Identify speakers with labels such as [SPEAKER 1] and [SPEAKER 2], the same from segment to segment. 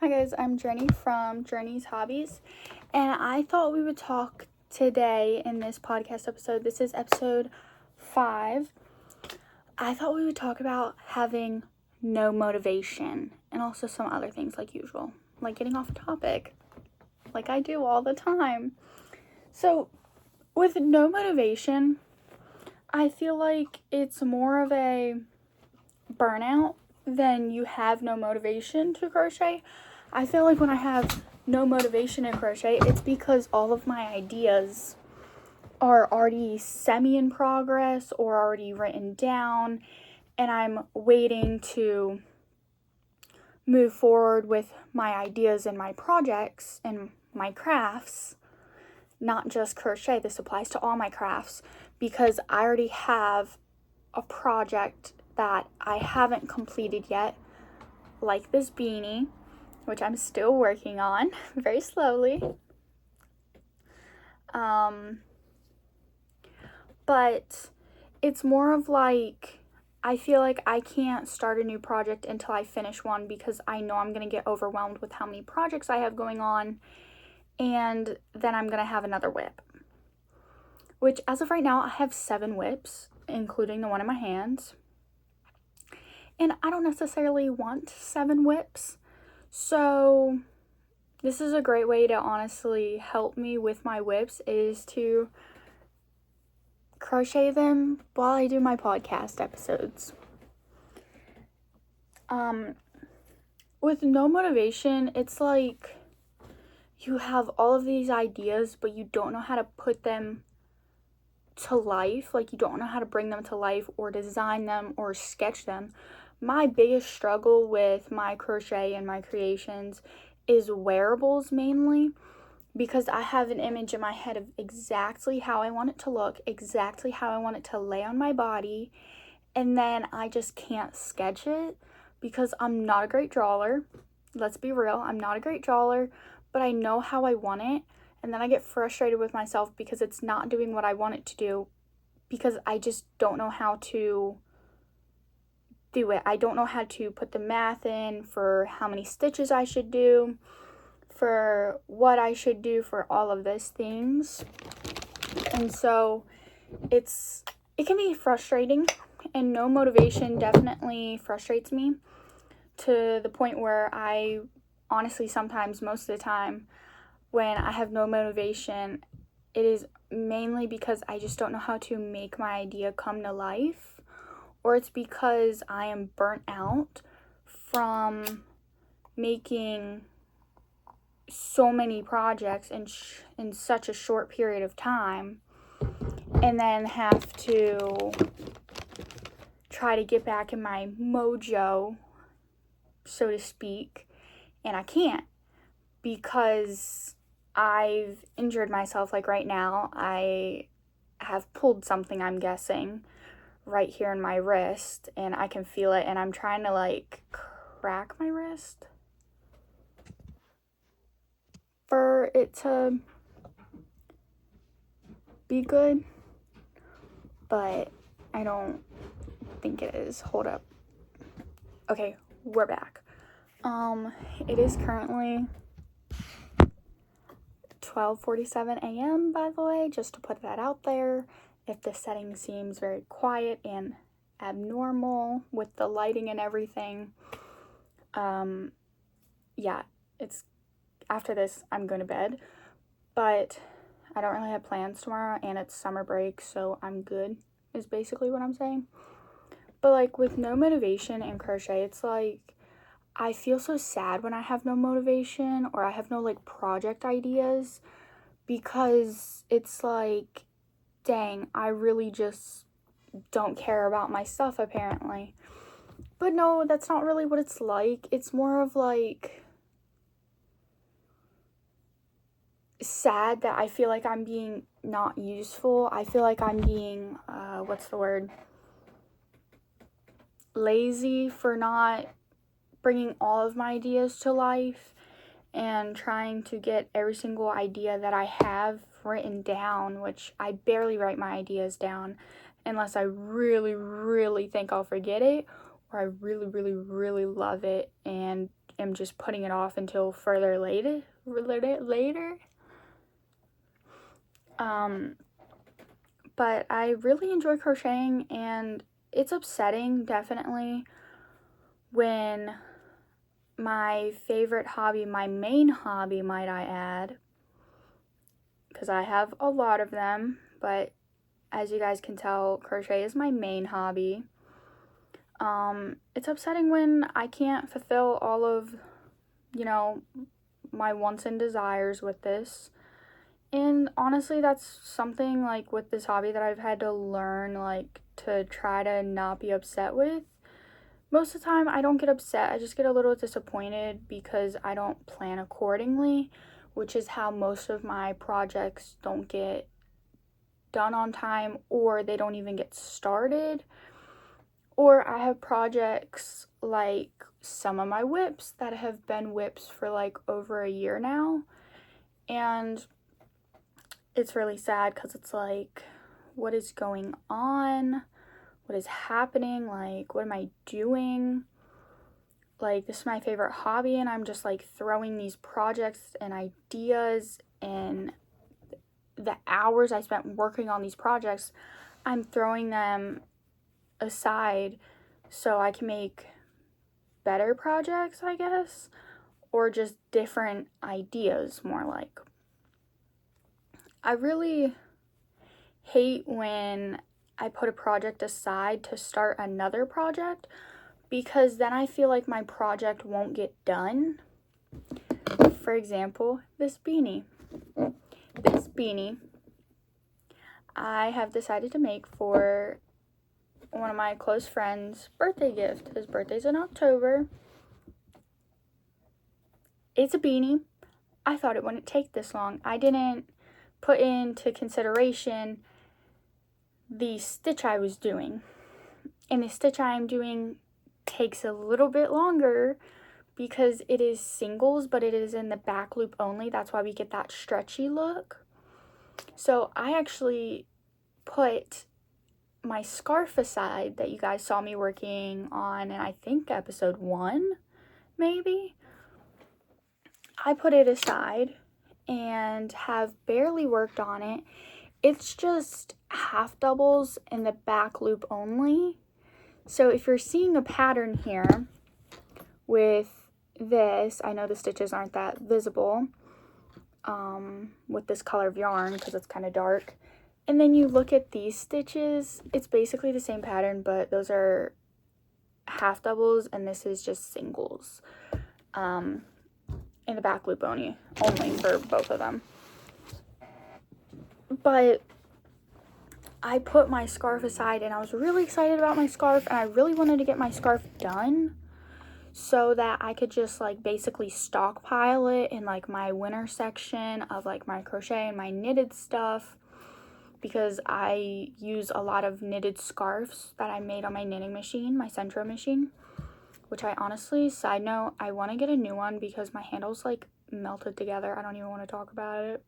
[SPEAKER 1] Hi guys, I'm Journey from Journey's Hobbies, and I thought we would talk today in this podcast episode. This is episode 5. I thought we would talk about having no motivation and also some other things like usual, like getting off topic, like I do all the time. So, with no motivation, I feel like it's more of a burnout than you have no motivation to crochet. I feel like when I have no motivation to crochet, it's because all of my ideas are already semi in progress or already written down, and I'm waiting to move forward with my ideas and my projects and my crafts. Not just crochet, this applies to all my crafts, because I already have a project that I haven't completed yet, like this beanie, which I'm still working on very slowly. But it's more of like, I feel like I can't start a new project until I finish one, because I know I'm going to get overwhelmed with how many projects I have going on, and then I'm going to have another whip. Which, as of right now, I have 7 whips, including the one in my hands. And I don't necessarily want 7 whips. So this is a great way to honestly help me with my whips, is to crochet them while I do my podcast episodes. With no motivation, it's like you have all of these ideas, but you don't know how to put them to life. Like, you don't know how to bring them to life or design them or sketch them. My biggest struggle with my crochet and my creations is wearables, mainly because I have an image in my head of exactly how I want it to look, exactly how I want it to lay on my body, and then I just can't sketch it because I'm not a great drawer. Let's be real, I'm not a great drawer, but I know how I want it, and then I get frustrated with myself because it's not doing what I want it to do, because I just don't know how to do it. I don't know how to put the math in for how many stitches I should do, for what I should do for all of those things. And so it can be frustrating, and no motivation definitely frustrates me to the point where I honestly, sometimes, most of the time, when I have no motivation, it is mainly because I just don't know how to make my idea come to life, or it's because I am burnt out from making so many projects in such a short period of time, and then have to try to get back in my mojo, so to speak, and I can't, because I've injured myself. Like right now, I have pulled something, I'm guessing, right here in my wrist, and I can feel it, and I'm trying to like crack my wrist for it to be good, but I don't think it is. Hold up. Okay, we're back. It is currently 12:47 a.m., by the way, just to put that out there. If the setting seems very quiet and abnormal with the lighting and everything, yeah, it's after this, I'm going to bed, but I don't really have plans tomorrow, and it's summer break, so I'm good, is basically what I'm saying. But like with no motivation and crochet, it's like I feel so sad when I have no motivation or I have no like project ideas, because it's like, dang, I really just don't care about my stuff apparently. But no, that's not really what it's like. It's more of like sad that I feel like I'm being not useful. I feel like I'm being, lazy for not bringing all of my ideas to life and trying to get every single idea that I have written down, which I barely write my ideas down unless I really, really think I'll forget it, where I really, really, really love it and am just putting it off until further later. But I really enjoy crocheting, and it's upsetting, definitely, when my favorite hobby, my main hobby, might I add, because I have a lot of them, but as you guys can tell, crochet is my main hobby. It's upsetting when I can't fulfill all of, you know, my wants and desires with this. And honestly, that's something, like, with this hobby that I've had to learn, like, to try to not be upset with. Most of the time, I don't get upset. I just get a little disappointed because I don't plan accordingly, which is how most of my projects don't get done on time, or they don't even get started. Or I have projects like some of my whips that have been whips for like over a year now, and it's really sad because it's like, what is going on? What is happening? Like, what am I doing? Like, this is my favorite hobby, and I'm just like throwing these projects and ideas and the hours I spent working on these projects, I'm throwing them aside so I can make better projects, I guess, or just different ideas, more like. I really hate when I put a project aside to start another project, because then I feel like my project won't get done. For example, this beanie. This beanie I have decided to make for one of my close friends' birthday gift. His birthday's in October. It's a beanie. I thought it wouldn't take this long. I didn't put into consideration the stitch I was doing. And the stitch I am doing takes a little bit longer because it is singles, but it is in the back loop only. That's why we get that stretchy look. So I actually put my scarf aside that you guys saw me working on in, I think, episode 1, maybe. I put it aside and have barely worked on it. It's just half doubles in the back loop only. So if you're seeing a pattern here with this, I know the stitches aren't that visible with this color of yarn because it's kind of dark. And then you look at these stitches, it's basically the same pattern, but those are half doubles and this is just singles in the back loop only for both of them. But I put my scarf aside and I was really excited about my scarf, and I really wanted to get my scarf done so that I could just like basically stockpile it in like my winter section of like my crochet and my knitted stuff, because I use a lot of knitted scarves that I made on my knitting machine, my Centro machine, which I honestly, side note, I want to get a new one because my handle's like melted together. I don't even want to talk about it.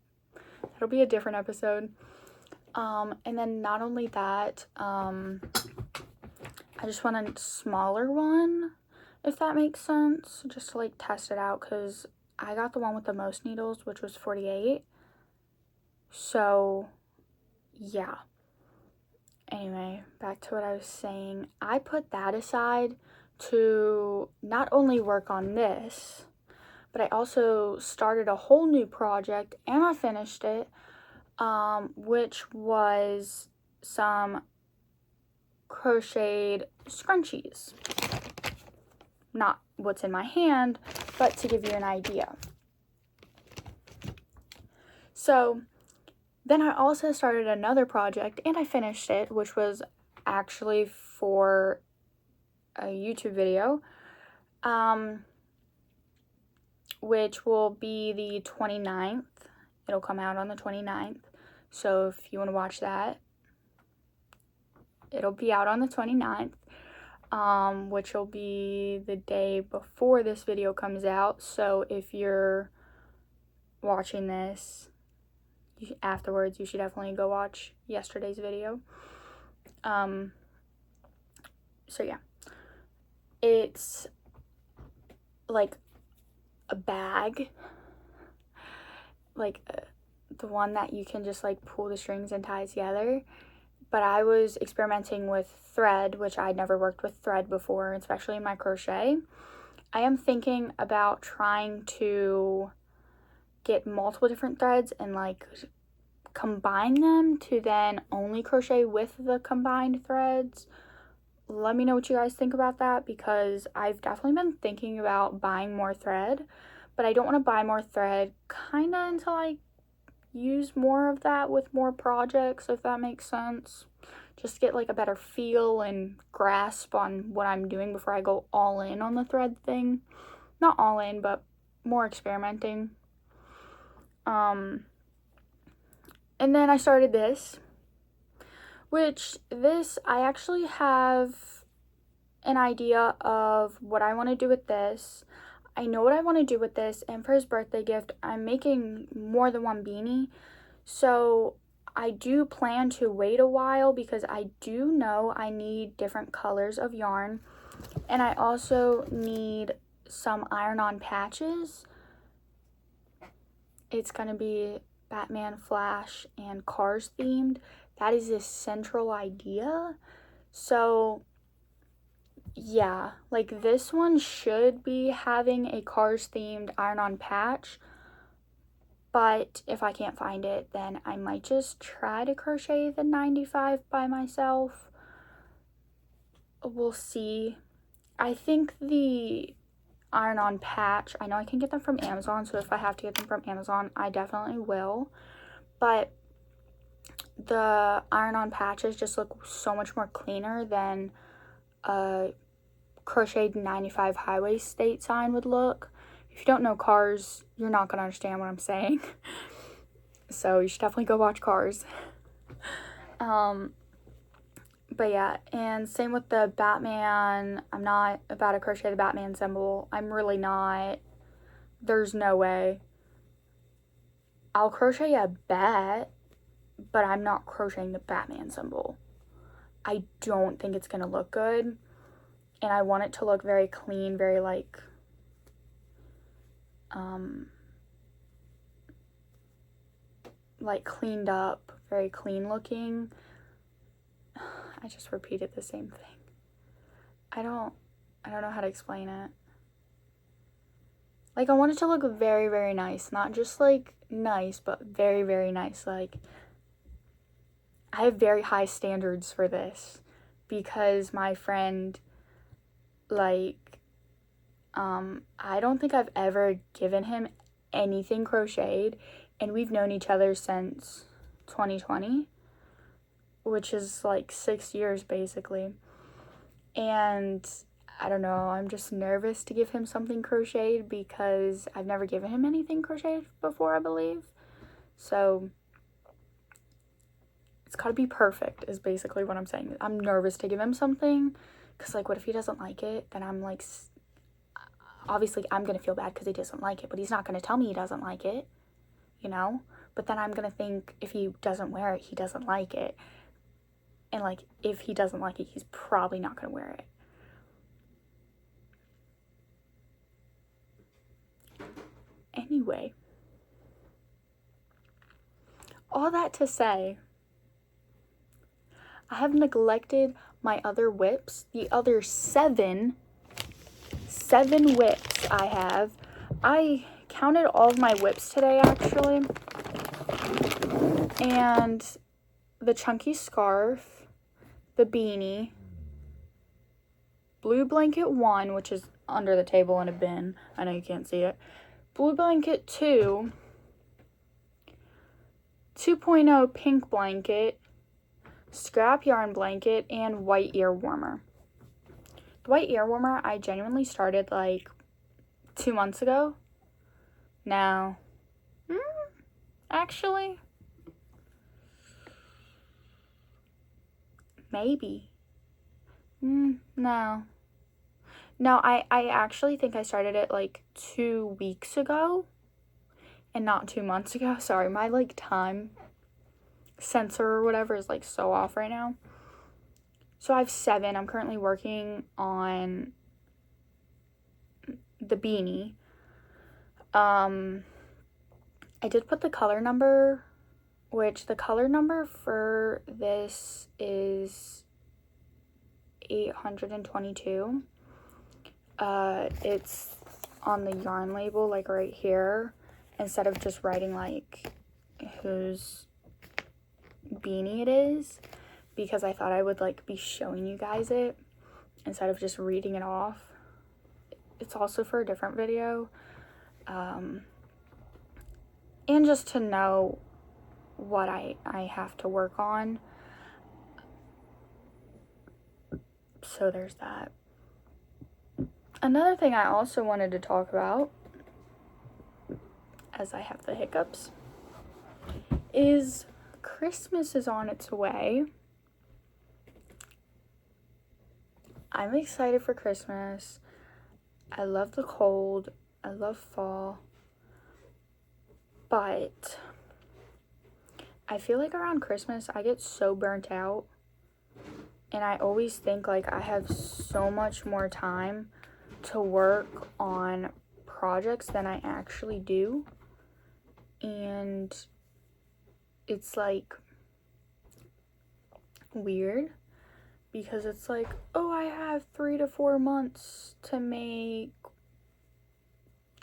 [SPEAKER 1] That'll be a different episode. And then not only that, I just want a smaller one, if that makes sense, just to like test it out, because I got the one with the most needles, which was 48. So yeah. Anyway, back to what I was saying. I put that aside to not only work on this, but I also started a whole new project and I finished it, which was some crocheted scrunchies. Not what's in my hand, but to give you an idea. So then I also started another project and I finished it, which was actually for a YouTube video, which will be the 29th. It'll come out on the 29th. So if you want to watch that, it'll be out on the 29th, which will be the day before this video comes out. So if you're watching this afterwards, you should definitely go watch yesterday's video. So yeah. it's like a bag, like the one that you can just like pull the strings and tie together. But I was experimenting with thread, which I'd never worked with thread before, especially in my crochet. I am thinking about trying to get multiple different threads and like combine them to then only crochet with the combined threads. Let me know what you guys think about that, because I've definitely been thinking about buying more thread, but I don't want to buy more thread kind of until I use more of that with more projects, if that makes sense. Just get like a better feel and grasp on what I'm doing before I go all in on the thread thing. Not all in, but more experimenting. And then I started this, which this, I actually have an idea of what I want to do with this. I know what I want to do with this, and for his birthday gift, I'm making more than one beanie. So I do plan to wait a while because I do know I need different colors of yarn. And I also need some iron-on patches. It's going to be Batman, Flash, and Cars themed. That is his central idea. So yeah, like this one should be having a Cars themed iron-on patch, but if I can't find it, then I might just try to crochet the 95 by myself. We'll see. I think the iron-on patch, I know I can get them from Amazon, so if I have to get them from Amazon, I definitely will, but the iron-on patches just look so much more cleaner than a crocheted 95 highway state sign would look. If you don't know Cars, you're not gonna understand what I'm saying. So you should definitely go watch Cars. But yeah, and same with the Batman. I'm not about to crochet the Batman symbol. I'm really not. There's no way. I'll crochet a bat, but I'm not crocheting the Batman symbol. I don't think it's gonna look good. And I want it to look very clean, very like, cleaned up, very clean looking. I just repeated the same thing. I don't know how to explain it. Like, I want it to look very, very nice. Not just like nice, but very, very nice. Like, I have very high standards for this because my friend, like, I don't think I've ever given him anything crocheted, and we've known each other since 2020, which is like 6 years basically. And I don't know, I'm just nervous to give him something crocheted because I've never given him anything crocheted before, I believe. So it's gotta be perfect is basically what I'm saying. I'm nervous to give him something because, like, what if he doesn't like it? Then I'm like, obviously I'm gonna feel bad because he doesn't like it, but he's not gonna tell me he doesn't like it, you know? But then I'm gonna think if he doesn't wear it, he doesn't like it. And, like, if he doesn't like it, he's probably not gonna wear it. Anyway, all that to say, I have neglected my other whips. The other seven whips I have. I counted all of my whips today, actually. And the chunky scarf, the beanie, blue blanket 1, which is under the table in a bin. I know you can't see it. Blue blanket 2, 2.0 pink blanket, scrap yarn blanket, and white ear warmer. The white ear warmer I genuinely started like 2 months ago. Now, actually, maybe. No, I actually think I started it like 2 weeks ago and not 2 months ago. Sorry, my like time sensor or whatever is like so off right now. So I have 7. I'm currently working on the beanie. I did put the color number, which the color number for this is 822. It's on the yarn label, like right here, instead of just writing like whose beanie it is, because I thought I would like be showing you guys it instead of just reading it off. It's also for a different video, and just to know what I have to work on. So there's that. Another thing I also wanted to talk about, as I have the hiccups, is Christmas is on its way. I'm excited for Christmas. I love the cold. I love fall. But I feel like around Christmas I get so burnt out. And I always think like I have so much more time to work on projects than I actually do. And it's like weird, because it's like, oh, I have 3 to 4 months to make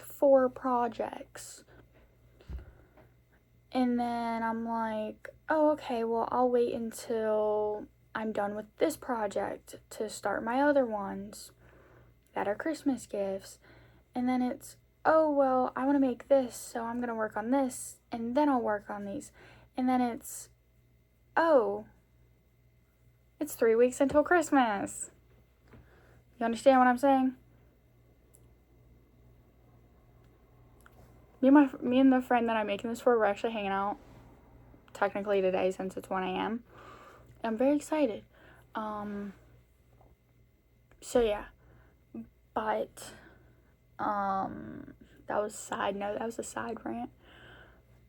[SPEAKER 1] 4 projects. And then I'm like, oh, okay, well, I'll wait until I'm done with this project to start my other ones that are Christmas gifts. And then it's, oh, well, I want to make this, so I'm going to work on this, and then I'll work on these. And then it's, oh, it's 3 weeks until Christmas. You understand what I'm saying? Me and the friend that I'm making this for, we're actually hanging out technically today since it's 1 a.m. I'm very excited. So yeah. But that was a side note. That was a side rant.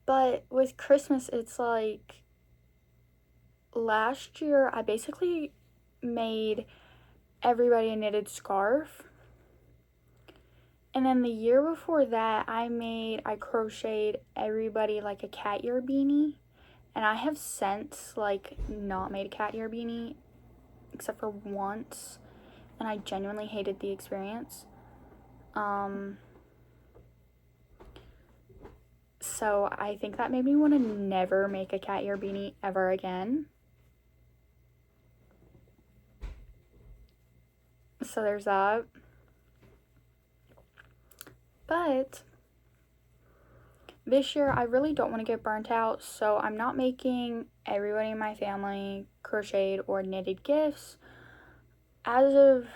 [SPEAKER 1] But with Christmas, it's like last year I basically made everybody a knitted scarf. And then the year before that, I crocheted everybody like a cat ear beanie. And I have since like not made a cat ear beanie except for once, and I genuinely hated the experience. So I think that made me want to never make a cat ear beanie ever again. So there's that. But this year I really don't want to get burnt out, so I'm not making everybody in my family crocheted or knitted gifts. As of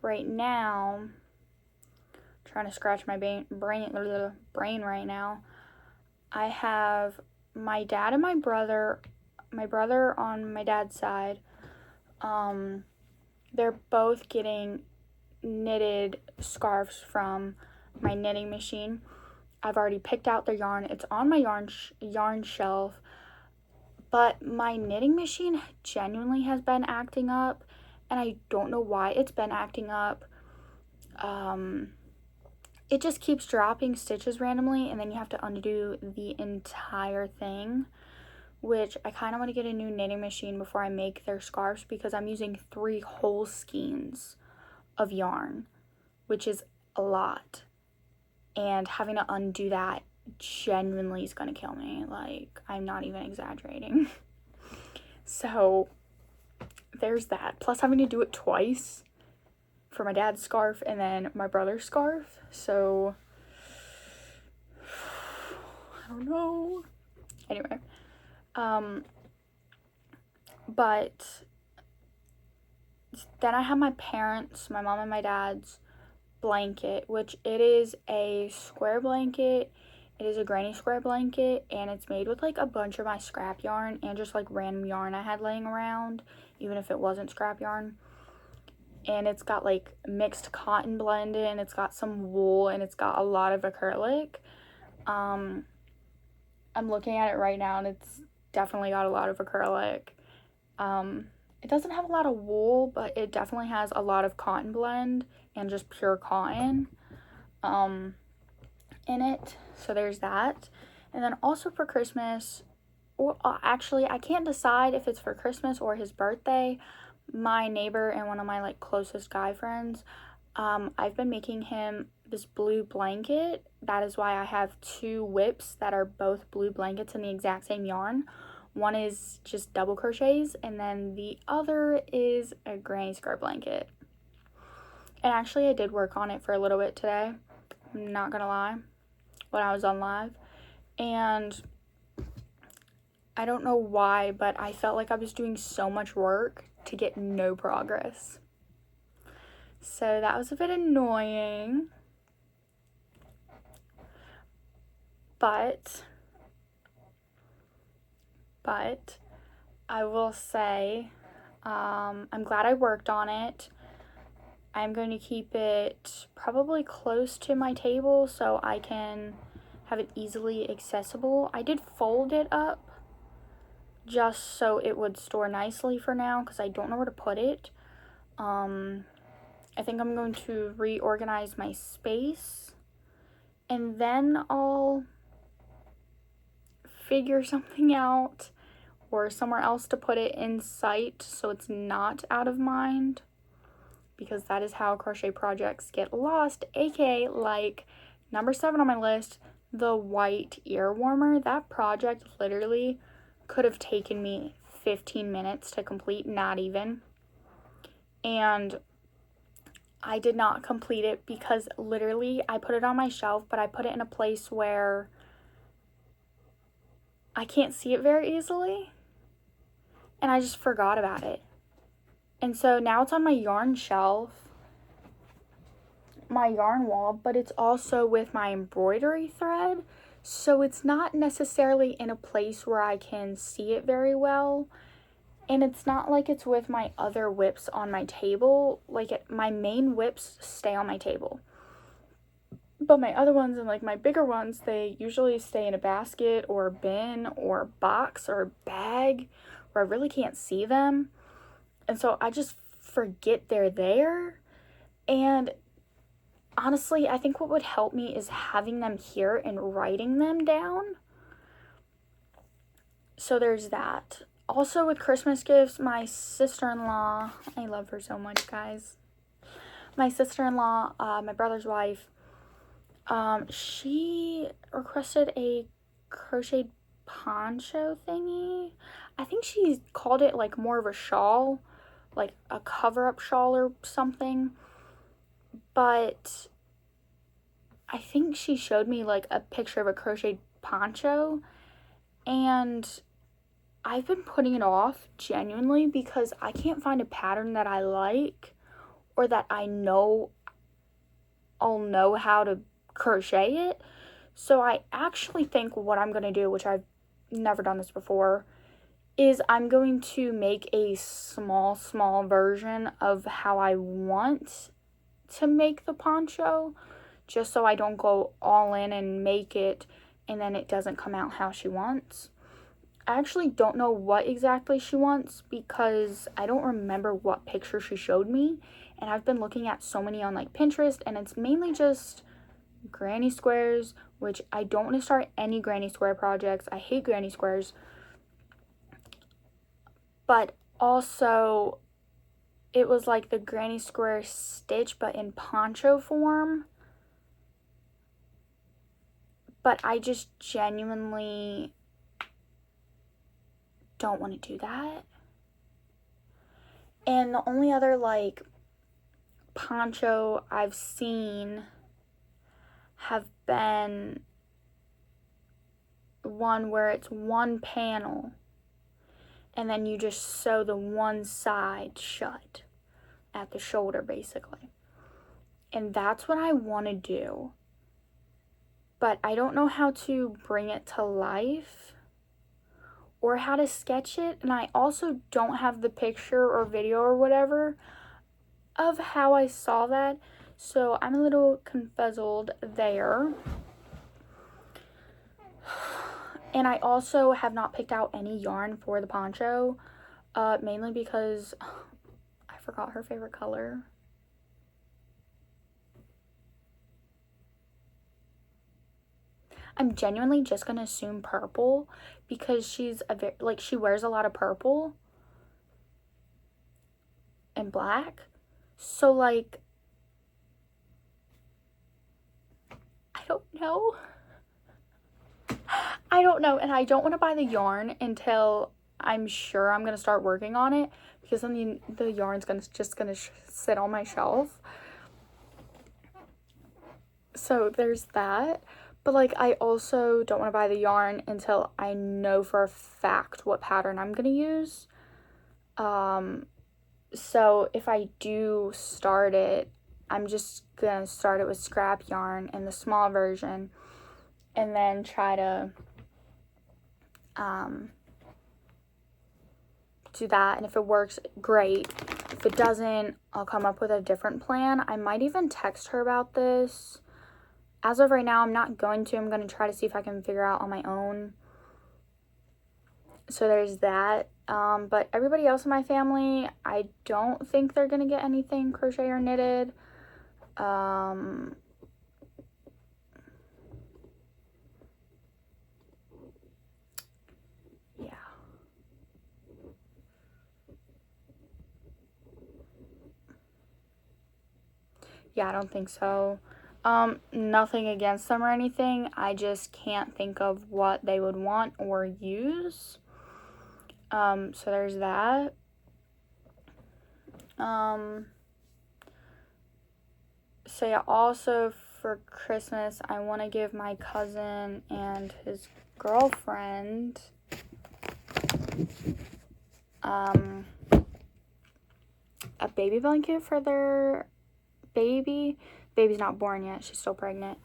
[SPEAKER 1] right now, trying to scratch my brain right now, I have my dad and my brother on my dad's side. They're both getting knitted scarves from my knitting machine. I've already picked out their yarn. It's on my yarn shelf. But my knitting machine genuinely has been acting up, and I don't know why it's been acting up. It just keeps dropping stitches randomly, and then you have to undo the entire thing, which I kind of want to get a new knitting machine before I make their scarves, because I'm using 3 whole skeins of yarn, which is a lot. And having to undo that genuinely is going to kill me. Like, I'm not even exaggerating. So there's that. Plus having to do it twice for my dad's scarf and then my brother's scarf. So I don't know. Anyway, but then I have my parents, my mom and my dad's blanket, which it is a square blanket. It is a granny square blanket, and it's made with like a bunch of my scrap yarn and just like random yarn I had laying around, even if it wasn't scrap yarn. And it's got like mixed cotton blend in, it's got some wool, and it's got a lot of acrylic. I'm looking at it right now, and it's definitely got a lot of acrylic. It doesn't have a lot of wool, but it definitely has a lot of cotton blend and just pure cotton. in it. So there's that. And then also for Christmas, or actually I can't decide if it's for Christmas or his birthday, my neighbor and one of my like closest guy friends, I've been making him this blue blanket. That is why I have 2 whips that are both blue blankets in the exact same yarn. One is just double crochets, and then the other is a granny square blanket. And actually I did work on it for a little bit today, I'm not gonna lie, when I was on live. And I don't know why, but I felt like I was doing so much work to get no progress. So that was a bit annoying. But I will say, I'm glad I worked on it. I'm going to keep it probably close to my table so I can have it easily accessible. I did fold it up just so it would store nicely for now because I don't know where to put it. I think I'm going to reorganize my space and then I'll figure something out or somewhere else to put it in sight so it's not out of mind, because that is how crochet projects get lost, aka like number 7 on my list, the white ear warmer. That project literally could have taken me 15 minutes to complete, not even. And I did not complete it because literally I put it on my shelf, but I put it in a place where I can't see it very easily. And I just forgot about it. And so now it's on my yarn shelf, my yarn wall, but it's also with my embroidery thread. So it's not necessarily in a place where I can see it very well. And it's not like it's with my other whips on my table. Like my main whips stay on my table. But my other ones and like my bigger ones, they usually stay in a basket or a bin or a box or a bag where I really can't see them. And so I just forget they're there. And honestly, I think what would help me is having them here and writing them down. So there's that. Also with Christmas gifts, my sister-in-law, I love her so much, guys. My sister-in-law, my brother's wife, she requested a crocheted poncho thingy. I think she called it like more of a shawl, like a cover-up shawl or something. But I think she showed me like a picture of a crocheted poncho, and I've been putting it off genuinely because I can't find a pattern that I like or that I know I'll know how to crochet it. So I actually think what I'm going to do, which I've never done this before, is I'm going to make a small version of how I want to make the poncho, just so I don't go all in and make it and then it doesn't come out how she wants. I actually don't know what exactly she wants because I don't remember what picture she showed me, and I've been looking at so many on like Pinterest, and it's mainly just granny squares, which I don't want to start any granny square projects. I hate granny squares. But also it was like the granny square stitch but in poncho form. But I just genuinely don't want to do that. And the only other like poncho I've seen have been one where it's one panel and then you just sew the one side shut at the shoulder basically. And that's what I want to do. But I don't know how to bring it to life or how to sketch it. And I also don't have the picture or video or whatever of how I saw that. So I'm a little confuzzled there. And I also have not picked out any yarn for the poncho, mainly because I forgot her favorite color. I'm genuinely just gonna assume purple because she's she wears a lot of purple and black. So like, I don't know. And I don't want to buy the yarn until I'm sure I'm gonna start working on it, because then the yarn's just gonna sit on my shelf. So there's that. But like, I also don't want to buy the yarn until I know for a fact what pattern I'm gonna use. So if I do start it, I'm just gonna start it with scrap yarn in the small version, and then try to do that. And if it works, great. If it doesn't, I'll come up with a different plan. I might even text her about this. As of right now, I'm not going to. I'm going to try to see if I can figure out on my own. So there's that. But everybody else in my family, I don't think they're going to get anything crochet or knitted. Yeah, I don't think so. Nothing against them or anything. I just can't think of what they would want or use. So there's that. So yeah, also for Christmas, I want to give my cousin and his girlfriend a baby blanket for their baby. Baby's not born yet, she's still pregnant.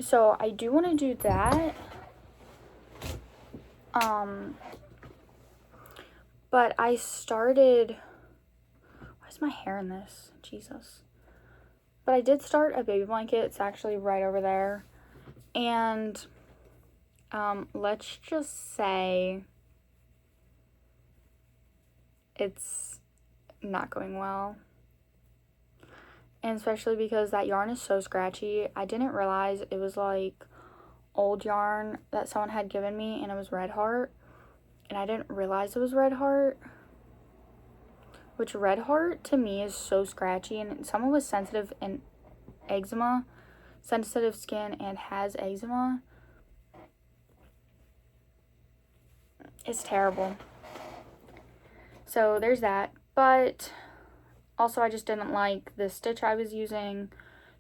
[SPEAKER 1] So I do want to do that. But I started, why is my hair in this? Jesus. But I did start a baby blanket. It's actually right over there. And let's just say it's not going well. And especially because that yarn is so scratchy. I didn't realize it was like old yarn that someone had given me, and it was Red Heart. And I didn't realize it was Red Heart. Which Red Heart to me is so scratchy, and someone with sensitive skin and has eczema. It's terrible. So there's that. But also, I just didn't like the stitch I was using,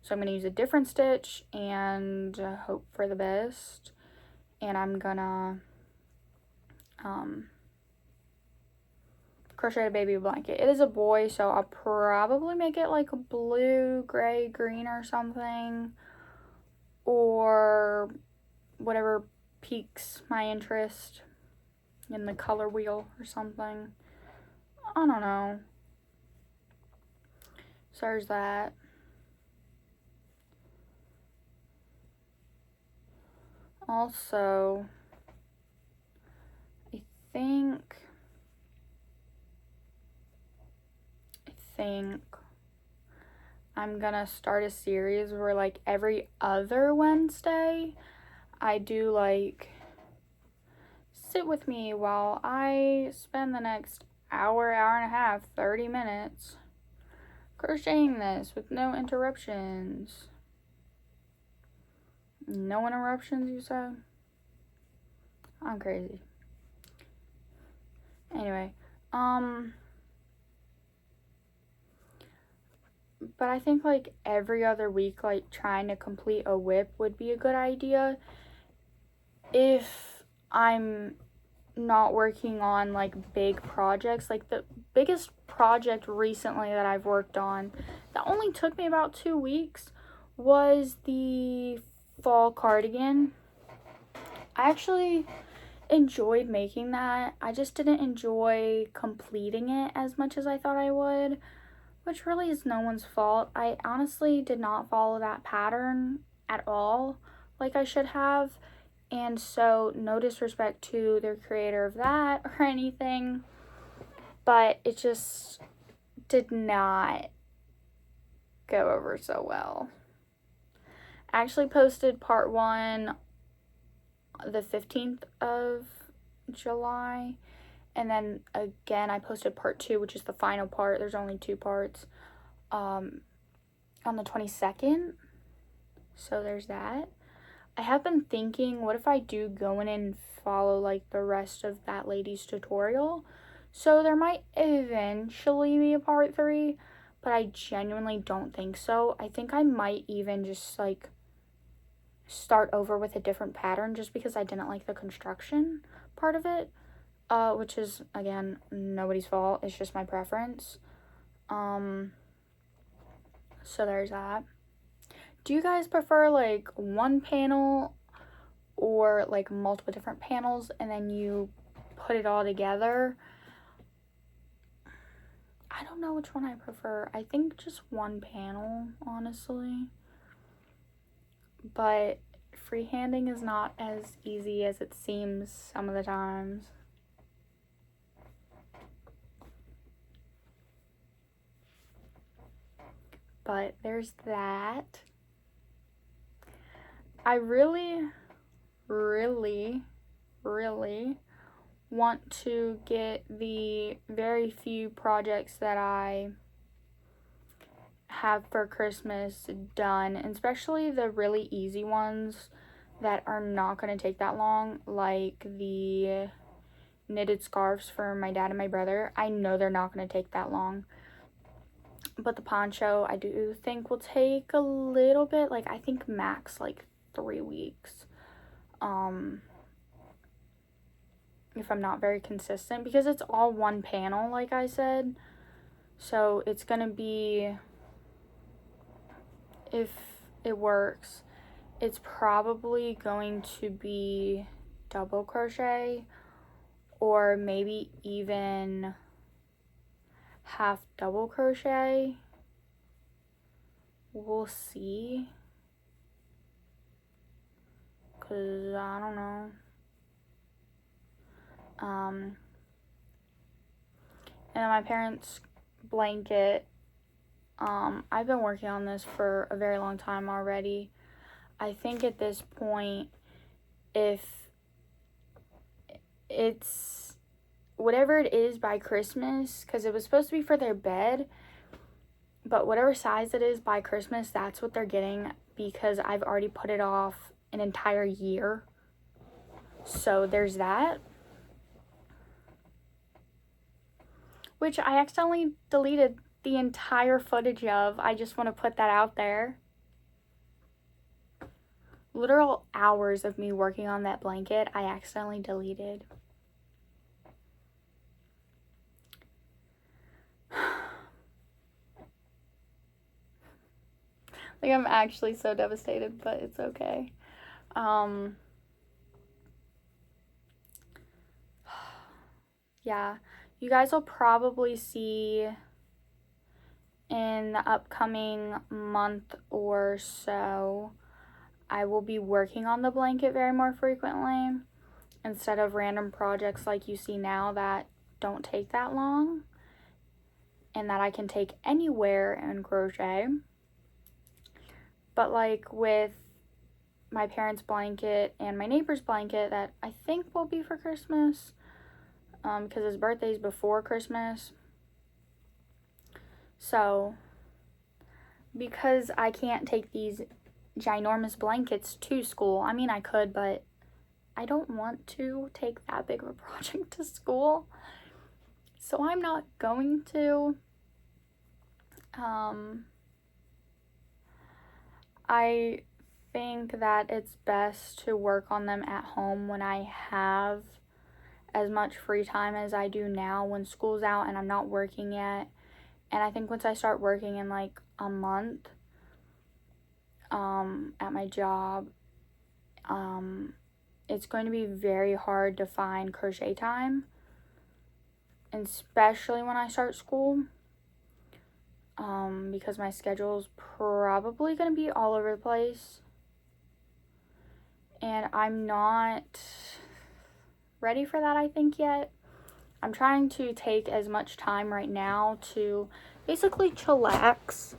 [SPEAKER 1] so I'm going to use a different stitch and hope for the best. And I'm going to crochet a baby blanket. It is a boy, so I'll probably make it like a blue, gray, green or something, or whatever piques my interest in the color wheel or something. I don't know. So there's that. Also, I think I'm gonna start a series where like every other Wednesday I do like sit with me while I spend the next hour and a half, 30 minutes crocheting this with no interruptions. No interruptions, you said? I'm crazy. Anyway, but I think like every other week, like trying to complete a whip would be a good idea if I'm not working on like big projects. Like the biggest project recently that I've worked on that only took me about 2 weeks was the fall cardigan. I actually enjoyed making that. I just didn't enjoy completing it as much as I thought I would, which really is no one's fault. I honestly did not follow that pattern at all like I should have. And so, no disrespect to the creator of that or anything, but it just did not go over so well. I actually posted part 1 the 15th of July, and then again I posted part 2, which is the final part. There's only 2 parts, on the 22nd. So there's that. I have been thinking, what if I do go in and follow like the rest of that lady's tutorial? So there might eventually be a part 3, but I genuinely don't think so. I think I might even just like start over with a different pattern, just because I didn't like the construction part of it, which is, again, nobody's fault. It's just my preference. So there's that. Do you guys prefer like one panel or like multiple different panels and then you put it all together? I don't know which one I prefer. I think just one panel, honestly. But freehanding is not as easy as it seems some of the times. But there's that. I really want to get the very few projects that I have for Christmas done, especially the really easy ones that are not going to take that long, like the knitted scarves for my dad and my brother. I know they're not going to take that long. But the poncho, I do think will take a little bit, like I think max like 3 weeks. If I'm not very consistent, because it's all one panel, like I said. So it's gonna be, if it works, it's probably going to be double crochet, or maybe even half double crochet. We'll see, because I don't know. And my parents' blanket, I've been working on this for a very long time already. I think at this point, if it's whatever it is by Christmas, because it was supposed to be for their bed, but whatever size it is by Christmas, that's what they're getting, because I've already put it off an entire year. So there's that. Which I accidentally deleted the entire footage of. I just want to put that out there. Literal hours of me working on that blanket, I accidentally deleted. Like, I'm actually so devastated, but it's okay. Yeah, you guys will probably see in the upcoming month or so, I will be working on the blanket very more frequently, instead of random projects like you see now that don't take that long and that I can take anywhere and crochet. But like with my parents' blanket and my neighbor's blanket that I think will be for Christmas, because his birthday's before Christmas. So, because I can't take these ginormous blankets to school, I mean I could, but I don't want to take that big of a project to school. So I'm not going to. I think that it's best to work on them at home when I have as much free time as I do now when school's out and I'm not working yet. And I think once I start working in like a month at my job, it's going to be very hard to find crochet time, especially when I start school, because my schedule is probably going to be all over the place, and I'm not ready for that, I think, yet. I'm trying to take as much time right now to basically chillax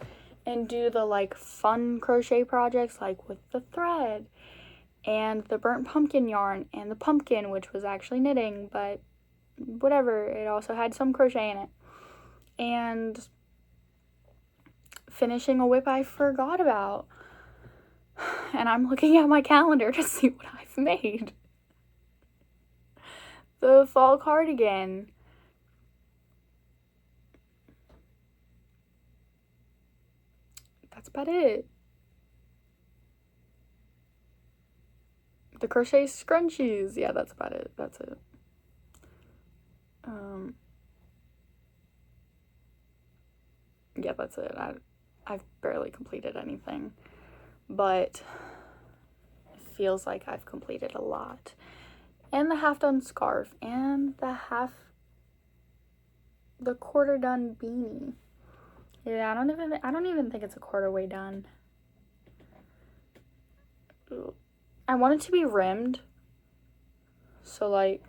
[SPEAKER 1] and do the like fun crochet projects like with the thread and the burnt pumpkin yarn and the pumpkin, which was actually knitting, but whatever, it also had some crochet in it. And finishing a whip I forgot about. And I'm looking at my calendar to see what I've made. The fall cardigan. That's about it. The crochet scrunchies. Yeah, that's about it. That's it. Yeah, that's it. I've barely completed anything, but it feels like I've completed a lot. And the half done scarf and the quarter done beanie. Yeah, I don't even think it's a quarter way done. I want it to be rimmed. So like,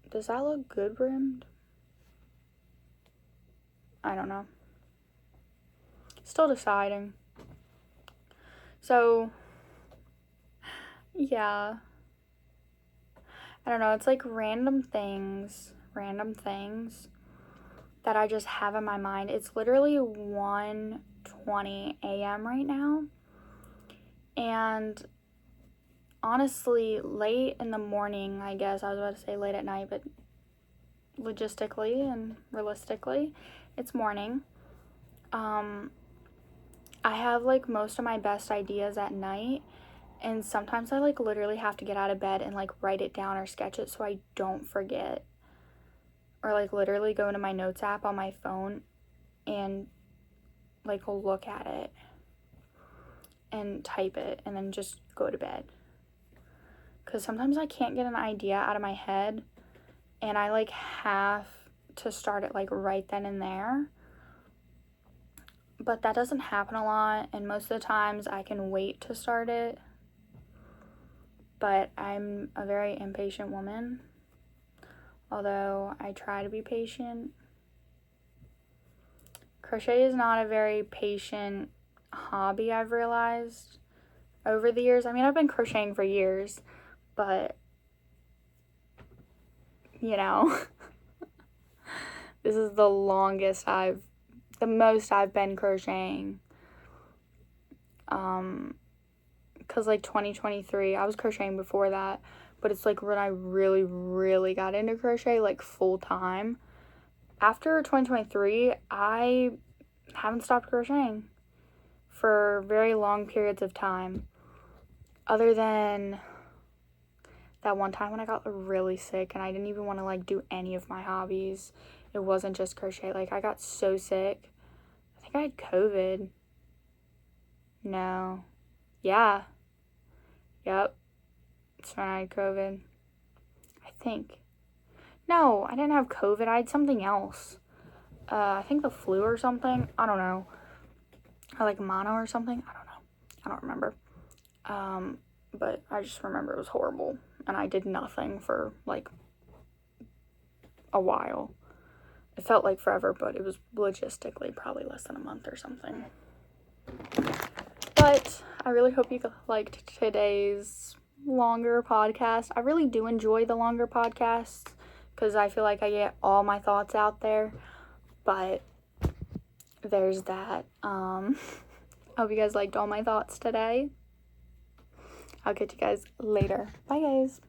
[SPEAKER 1] does that look good rimmed? I don't know. Still deciding. So, yeah. I don't know, it's like random things that I just have in my mind. It's literally 1:20 a.m. right now. And honestly, late in the morning, I guess, I was about to say late at night, but logistically and realistically, it's morning. I have like most of my best ideas at night, and sometimes I like literally have to get out of bed and like write it down or sketch it so I don't forget, or like literally go into my notes app on my phone and like look at it and type it and then just go to bed. Because sometimes I can't get an idea out of my head and I like have to start it like right then and there. But that doesn't happen a lot, and most of the times I can wait to start it. But I'm a very impatient woman, although I try to be patient. Crochet is not a very patient hobby, I've realized over the years. I mean, I've been crocheting for years, but you know, this is the most I've been crocheting. Cause like 2023, I was crocheting before that, but it's like when I really, really got into crochet like full time. After 2023, I haven't stopped crocheting for very long periods of time, other than that one time when I got really sick and I didn't even want to like do any of my hobbies. It wasn't just crochet. Like, I got so sick. I think I had COVID. No. Yeah. Yep. That's when I had COVID. I think. No, I didn't have COVID. I had something else. I think the flu or something. I don't know. Or like mono or something. I don't know. I don't remember. But I just remember it was horrible. And I did nothing for like a while. It felt like forever, but it was logistically probably less than a month or something. But I really hope you liked today's longer podcast. I really do enjoy the longer podcasts because I feel like I get all my thoughts out there. But there's that. I hope you guys liked all my thoughts today. I'll catch you guys later. Bye, guys.